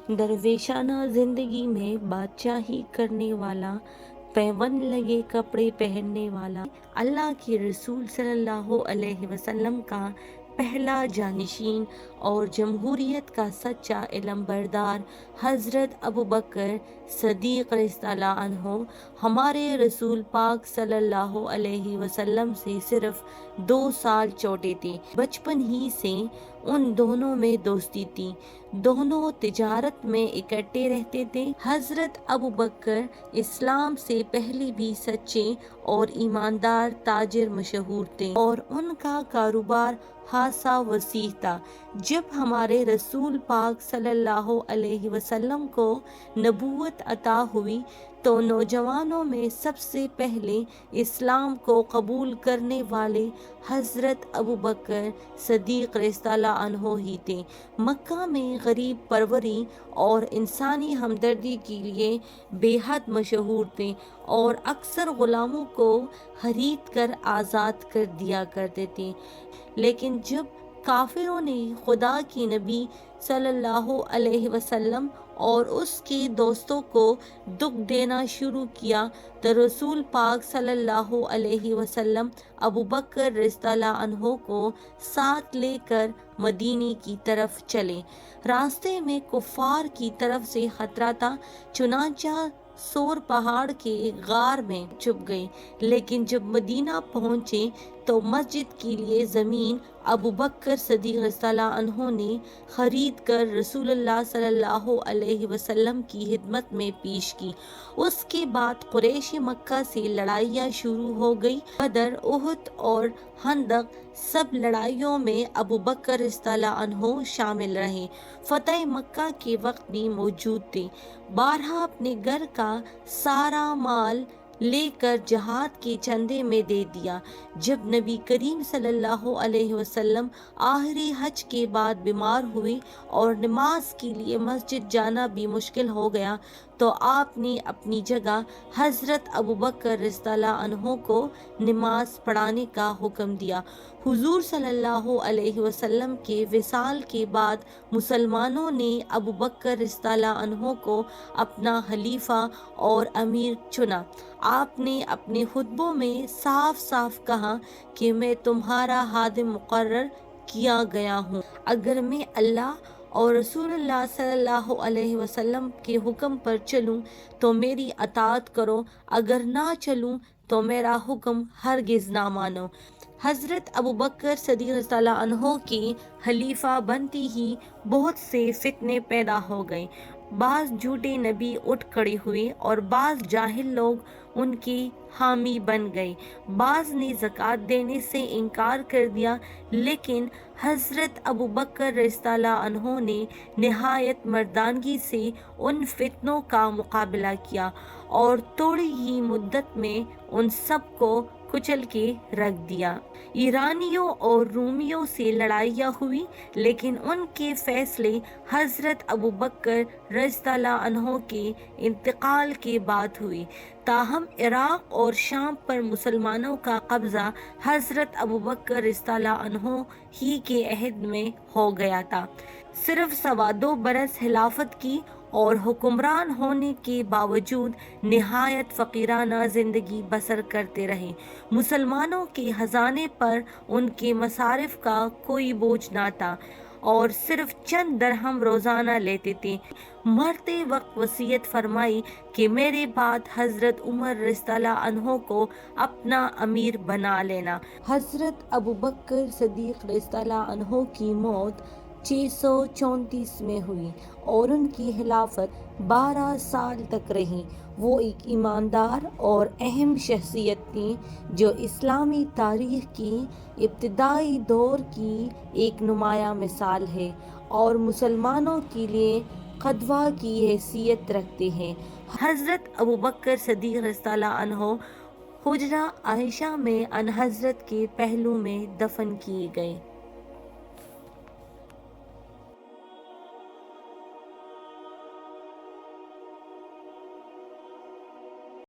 दरवेशाना जिंदगी में बादशाही करने वाला, पैबंद लगे कपड़े पहनने वाला, अल्लाह के रसूल सल्लल्लाहु अलैहि वसल्लम का पहला जानशीन और जमहूरियत का सच्चा इलमबरदार हज़रत अबू बकर सदीक़ रज़ियल्लाहु अन्हु हमारे रसूल पाक सल्लल्लाहु अलैहि वसल्लम से सिर्फ 2 साल छोटे थे। बचपन ही से उन दोनों में दोस्ती थी। दोनों तिजारत में इकट्ठे रहते थे। हजरत अबू बकर इस्लाम से पहले भी सच्चे और ईमानदार ताजिर मशहूर थे और उनका कारोबार खासा वसीह था। जब हमारे रसूल पाक सल्लल्लाहु अलैहि वसल्लम को नबूवत अता हुई तो नौजवानों में सबसे पहले इस्लाम को कबूल करने वाले हज़रत अबू बकर सदीक़ रज़ियल्लाहु अन्हु ही थे। मक्का में गरीब परवरी और इंसानी हमदर्दी के लिए बेहद मशहूर थे और अक्सर ग़ुलामों को खरीद कर आज़ाद कर दिया करते थे। लेकिन जब काफिरों ने खुदा की नबी सल्लल्लाहु अलैहि वसल्लम और उसके दोस्तों को दुख देना शुरू किया तो रसूल पाक सल्लल्लाहु अलैहि वसल्लम अबू बकर रज़ियल्लाहु अन्हु को साथ लेकर मदीने की तरफ चले। रास्ते में कुफ़ार की तरफ से खतरा था, चुनांचा सोर पहाड़ के गार में छुप गए। लेकिन जब मदीना पहुंचे तो मस्जिद के लिए ज़मीन अबू बकर सदीक़ रज़ियल्लाहु अन्हु ने खरीद कर रसूलुल्लाह सल्लल्लाहु अलैहि वसल्लम की खिदमत में पेश की। उसके बाद कुरैश मक्का से लड़ाइयाँ शुरू हो गई। बदर, उहद और खंदक सब लड़ाइयों में अबू बकर रज़ियल्लाहु अन्हु शामिल रहे। फतह मक्का के वक्त भी मौजूद थे। बारहा अपने घर का सारा माल लेकर जहाद के चंदे में दे दिया। जब नबी करीम सल्लल्लाहु अलैहि वसल्लम आखिरी हज के बाद बीमार हुए और नमाज के लिए मस्जिद जाना भी मुश्किल हो गया तो आपने अपनी जगह हज़रत अबू बकर रज़ियल्लाहु अन्हु को नमाज पढ़ाने का हुक्म दिया। हुजूर सल्लल्लाहु अलैहि वसल्लम के विसाल के बाद मुसलमानों ने अबू बकर रज़ियल्लाहु अन्हु को अपना खलीफा और अमीर चुना। आपने अपने खुतबों में साफ साफ कहा कि मैं तुम्हारा हादिम मुकर्रर किया गया हूँ। अगर मैं अल्लाह और रसूलुल्लाह सल्लल्लाहु अलैहि वसल्लम के हुक्म पर चलूँ तो मेरी अताअत करो, अगर ना चलूँ तो मेरा हुक्म हरगिज़ ना मानो। हज़रत अबू बकर सदीक़ रज़ियल्लाहु अन्हु के खलीफा बनते ही बहुत से फितने पैदा हो गए। बाज़ झूठे नबी उठ खड़े हुए और बाज़ जाहिल लोग उनके हामी बन गए। बाज़ ने ज़कात देने से इनकार कर दिया, लेकिन हज़रत अबू बकर रज़ियल्लाहु अन्हु ने निहायत मर्दानगी से उन फितनों का मुकाबला किया और थोड़ी ही मुद्दत में उन सब को कुचल के रख दिया। ईरानियों और रूमियों से लड़ाइयाँ हुई, लेकिन उनके फैसले हज़रत अबू बकर रज़ियल्लाहु अन्हु के इंतकाल के बाद हुए। ताहम इराक़ और शाम पर मुसलमानों का कब्ज़ा हज़रत अबू बकर रज़ियल्लाहु अन्हु ही के अहद में हो गया था। सिर्फ 2.25 बरस खिलाफत की और हुक्मरान होने के बावजूद निहायत फ़कीराना ज़िंदगी बसर करते रहे। मुसलमानों के ख़जाने पर उनके मसारिफ का कोई बोझ ना था और सिर्फ चंद दरहम रोज़ाना लेते थे। मरते वक्त वसीयत फरमाई कि मेरे बाद हज़रत उमर रज़ियल्लाहु अन्हु को अपना अमीर बना लेना। हज़रत अबू बकर सदीक़ रज़ियल्लाहु अन्हु की मौत 634 में हुई और उनकी खिलाफत 12 साल तक रही। वो एक ईमानदार और अहम शख्सियत थी जो इस्लामी तारीख़ की इब्तिदाई दौर की एक नुमाया मिसाल है और मुसलमानों के लिए क़दवा की हैसियत रखते हैं। हज़रत अबू बकर सदीक़ रज़ियल्लाहु अन्हु हुजरा आयशा में अन हज़रत के पहलू में दफन किए गए।